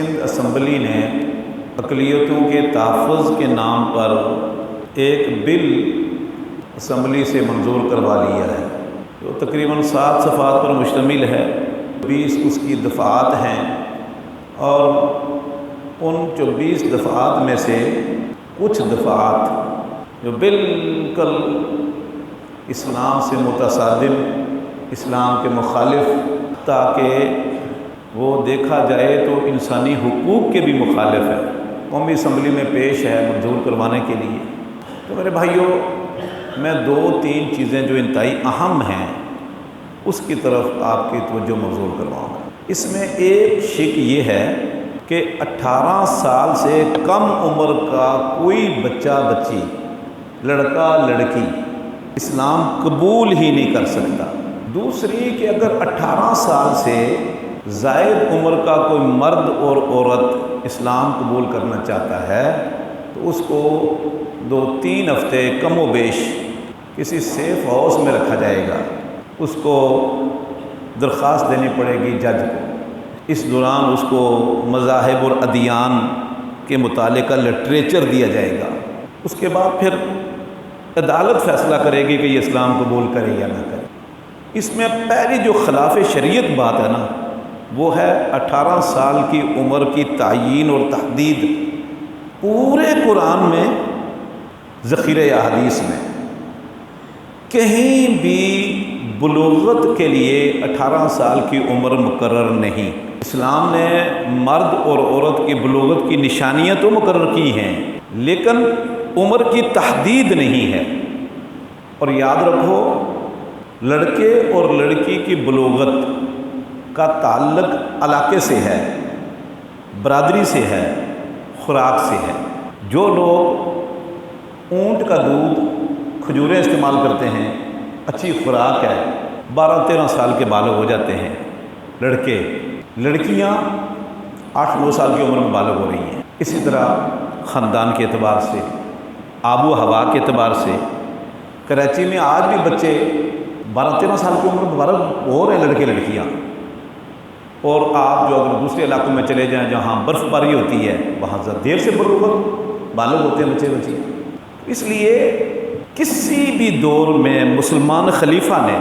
Sindh assembly نے اقلیتوں کے تحفظ کے نام پر ایک بل اسمبلی سے منظور کروا لیا ہے جو تقریباً 7 صفحات پر مشتمل ہے۔ 20 اس کی دفعات ہیں اور ان 24 دفعات میں سے کچھ دفعات جو بالکل اسلام سے متصادم، اسلام کے مخالف، تاکہ وہ دیکھا جائے تو انسانی حقوق کے بھی مخالف ہے، قومی اسمبلی میں پیش ہے منظور کروانے کے لیے۔ تو میرے بھائیوں، میں 2-3 چیزیں جو انتہائی اہم ہیں اس کی طرف آپ کی توجہ مبذول کرواؤں گا۔ اس میں ایک شک یہ ہے کہ 18 سال سے کم عمر کا کوئی بچہ بچی، لڑکا لڑکی اسلام قبول ہی نہیں کر سکتا۔ دوسری کہ اگر 18 سال سے زائد عمر کا کوئی مرد اور عورت اسلام قبول کرنا چاہتا ہے تو اس کو 2-3 ہفتے کم و بیش کسی سیف ہاؤس میں رکھا جائے گا، اس کو درخواست دینی پڑے گی جج کو۔ اس دوران اس کو مذاہب اور ادیان کے متعلقہ لٹریچر دیا جائے گا۔ اس کے بعد پھر عدالت فیصلہ کرے گی کہ یہ اسلام قبول کرے یا نہ کرے۔ اس میں پہلی جو خلاف شریعت بات ہے نا، وہ ہے 18 سال کی عمر کی تعیین اور تحدید۔ پورے قرآن میں، ذخیرہ احادیث میں کہیں بھی بلوغت کے لیے 18 سال کی عمر مقرر نہیں۔ اسلام نے مرد اور عورت کی بلوغت کی نشانیاں تو مقرر کی ہیں لیکن عمر کی تحدید نہیں ہے۔ اور یاد رکھو، لڑکے اور لڑکی کی بلوغت کا تعلق علاقے سے ہے، برادری سے ہے، خوراک سے ہے۔ جو لوگ اونٹ کا دودھ، کھجوریں استعمال کرتے ہیں، اچھی خوراک ہے، 12-13 سال کے بالغ ہو جاتے ہیں لڑکے۔ لڑکیاں 8-9 سال کی عمر میں بالغ ہو رہی ہیں۔ اسی طرح خاندان کے اعتبار سے، آب و ہوا کے اعتبار سے کراچی میں آج بھی بچے 12-13 سال کی عمر میں بالغ ہو رہے ہیں، لڑکے لڑکیاں۔ اور آپ جو اگر دوسرے علاقوں میں چلے جائیں جہاں برف باری ہوتی ہے، وہاں زیادہ دیر سے بالغ ہوتے ہیں بچے بچی۔ اس لیے کسی بھی دور میں مسلمان خلیفہ نے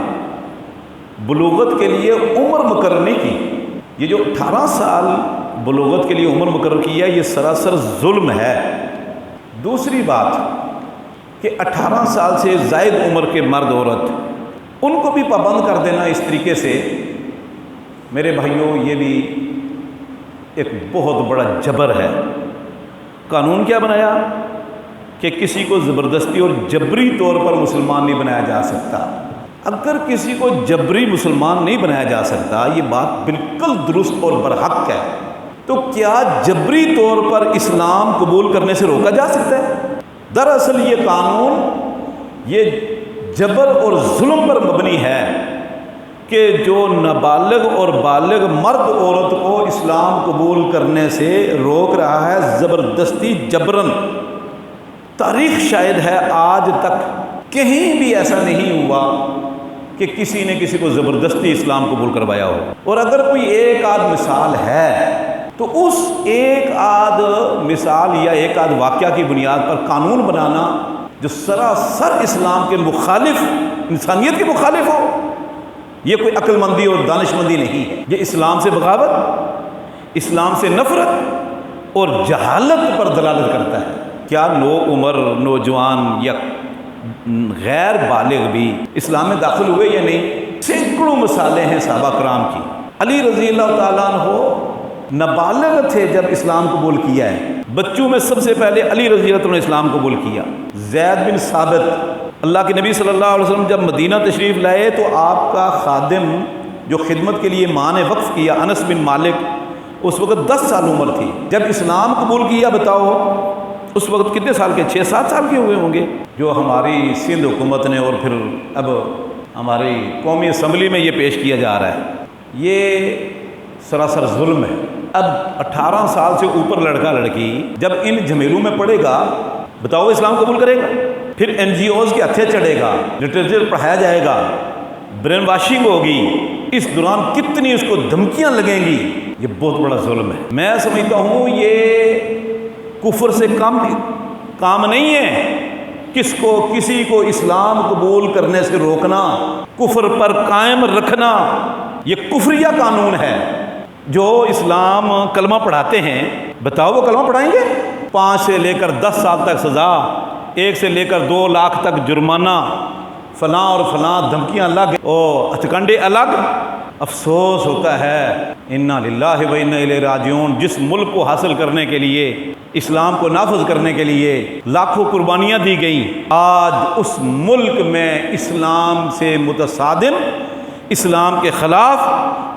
بلوغت کے لیے عمر مقرر نہیں کی۔ یہ جو 18 سال بلوغت کے لیے عمر مقرر کیا، یہ سراسر ظلم ہے۔ دوسری بات کہ 18 سال سے زائد عمر کے مرد عورت، ان کو بھی پابند کر دینا اس طریقے سے، میرے بھائیوں، یہ بھی ایک بہت بڑا جبر ہے۔ قانون کیا بنایا کہ کسی کو زبردستی اور جبری طور پر مسلمان نہیں بنایا جا سکتا۔ اگر کسی کو جبری مسلمان نہیں بنایا جا سکتا، یہ بات بالکل درست اور برحق ہے، تو کیا جبری طور پر اسلام قبول کرنے سے روکا جا سکتا ہے؟ دراصل یہ قانون یہ جبر اور ظلم پر مبنی ہے کہ جو نابالغ اور بالغ مرد عورت کو اسلام قبول کرنے سے روک رہا ہے، زبردستی جبرن۔ تاریخ شاید ہے آج تک کہیں بھی ایسا نہیں ہوا کہ کسی نے کسی کو زبردستی اسلام قبول کروایا ہو۔ اور اگر کوئی ایک آدھ مثال ہے تو اس ایک آدھ مثال یا ایک آدھ واقعہ کی بنیاد پر قانون بنانا جو سراسر اسلام کے مخالف، انسانیت کے مخالف ہو، یہ کوئی عقل مندی اور دانش مندی نہیں ہے۔ یہ اسلام سے بغاوت، اسلام سے نفرت اور جہالت پر دلالت کرتا ہے۔ کیا نو عمر نوجوان یا غیر بالغ بھی اسلام میں داخل ہوئے یا نہیں؟ سینکڑوں مثالیں ہیں صحابہ کرام کی۔ علی رضی اللہ تعالیٰ عنہ نابالغ تھے جب اسلام قبول کیا ہے۔ بچوں میں سب سے پہلے علی رضی اللہ عنہ نے اسلام قبول کیا۔ زید بن ثابت، اللہ کے نبی صلی اللہ علیہ وسلم جب مدینہ تشریف لائے تو آپ کا خادم جو خدمت کے لیے ماں نے وقف کیا، انس بن مالک، اس وقت 10 سال عمر تھی۔ جب اسلام قبول کیا، بتاؤ اس وقت کتنے سال کے؟ 6-7 سال کے ہوئے ہوں گے۔ جو ہماری سندھ حکومت نے اور پھر اب ہماری قومی اسمبلی میں یہ پیش کیا جا رہا ہے، یہ سراسر ظلم ہے۔ اب 18 سال سے اوپر لڑکا لڑکی جب ان جھمیلوں میں پڑے گا، بتاؤ اسلام قبول کرے گا؟ پھر NGOs کے ہتھے چڑھے گا، لٹریچر پڑھایا جائے گا، برین واشنگ ہوگی، اس دوران کتنی اس کو دھمکیاں لگیں گی، یہ بہت بڑا ظلم ہے۔ میں سمجھتا ہوں یہ کفر سے کام نہیں ہے کسی کو اسلام قبول کرنے سے روکنا، کفر پر قائم رکھنا، یہ کفریہ قانون ہے۔ جو اسلام کلمہ پڑھاتے ہیں، بتاؤ وہ کلمہ پڑھائیں گے؟ 5 سے لے کر 10 سال تک سزا، 1 سے لے کر 2 لاکھ تک جرمانہ، فلاں اور فلاں دھمکیاں الگ اور ہتھکنڈے الگ۔ افسوس ہوتا ہے، انا للہ و انا الیہ راجعون، جس ملک کو حاصل کرنے کے لیے، اسلام کو نافذ کرنے کے لیے لاکھوں قربانیاں دی گئیں، آج اس ملک میں اسلام سے متصادم، اسلام کے خلاف،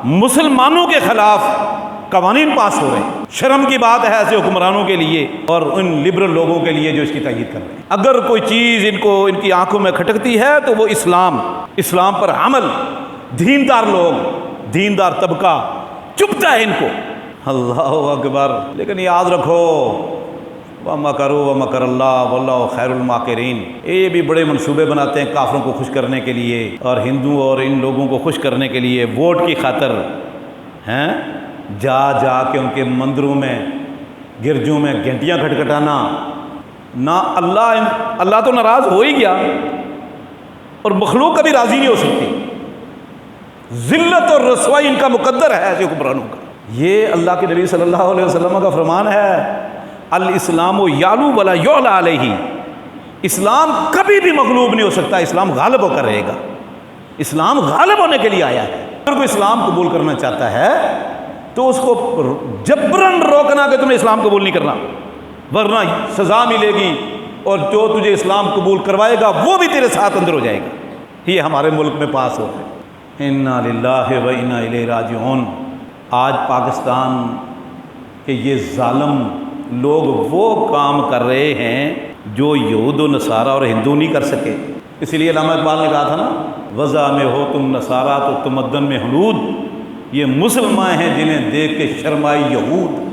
مسلمانوں کے خلاف قوانین پاس ہو رہے ہیں۔ شرم کی بات ہے ایسے حکمرانوں کے لیے اور ان لبرل لوگوں کے لیے جو اس کی تائید کر رہے ہیں۔ اگر کوئی چیز ان کی آنکھوں میں کھٹکتی ہے تو وہ اسلام پر عمل، دیندار لوگ، دیندار طبقہ چبھتا ہے ان کو۔ اللہ اکبر۔ لیکن یاد رکھو، وَمَكَرُوا وَمَكَرَ اللَّهُ وَاللَّهُ خَيْرُ الْمَاكِرِينَ۔ یہ بھی بڑے منصوبے بناتے ہیں کافروں کو خوش کرنے کے لیے اور ہندو اور ان لوگوں کو خوش کرنے کے لیے، ووٹ کی خاطر ہیں، جا کے ان کے مندروں میں، گرجوں میں گھنٹیاں کھٹکھٹانا۔ نہ اللہ تو ناراض ہو ہی گیا اور مخلوق کبھی راضی نہیں ہو سکتی۔ ذلت اور رسوائی ان کا مقدر ہے ایسے حکمرانوں کا۔ یہ اللہ کے نبی صلی اللہ علیہ وسلم کا فرمان ہے، الاسلام یعلو ولا یعلی علیہ۔ اسلام کبھی بھی مغلوب نہیں ہو سکتا، اسلام غالب ہو کر رہے گا۔ اسلام غالب ہونے کے لیے آیا ہے۔ اگر کوئی اسلام قبول کرنا چاہتا ہے تو اس کو جبراً روکنا کہ تمہیں اسلام قبول نہیں کرنا، ورنہ سزا ملے گی، اور جو تجھے اسلام قبول کروائے گا وہ بھی تیرے ساتھ اندر ہو جائے گا۔ یہ ہمارے ملک میں پاس ہو ہے۔ انا للہ و انا الیہ راجعون۔ آج پاکستان کے یہ ظالم لوگ وہ کام کر رہے ہیں جو یہود و نصارہ اور ہندو نہیں کر سکے۔ اسی لیے علامہ اقبال نے کہا تھا نا، وضع میں ہو تم نصارہ تو تمدن میں ہنود، یہ مسلمان ہیں جنہیں دیکھ کے شرمائی یہود۔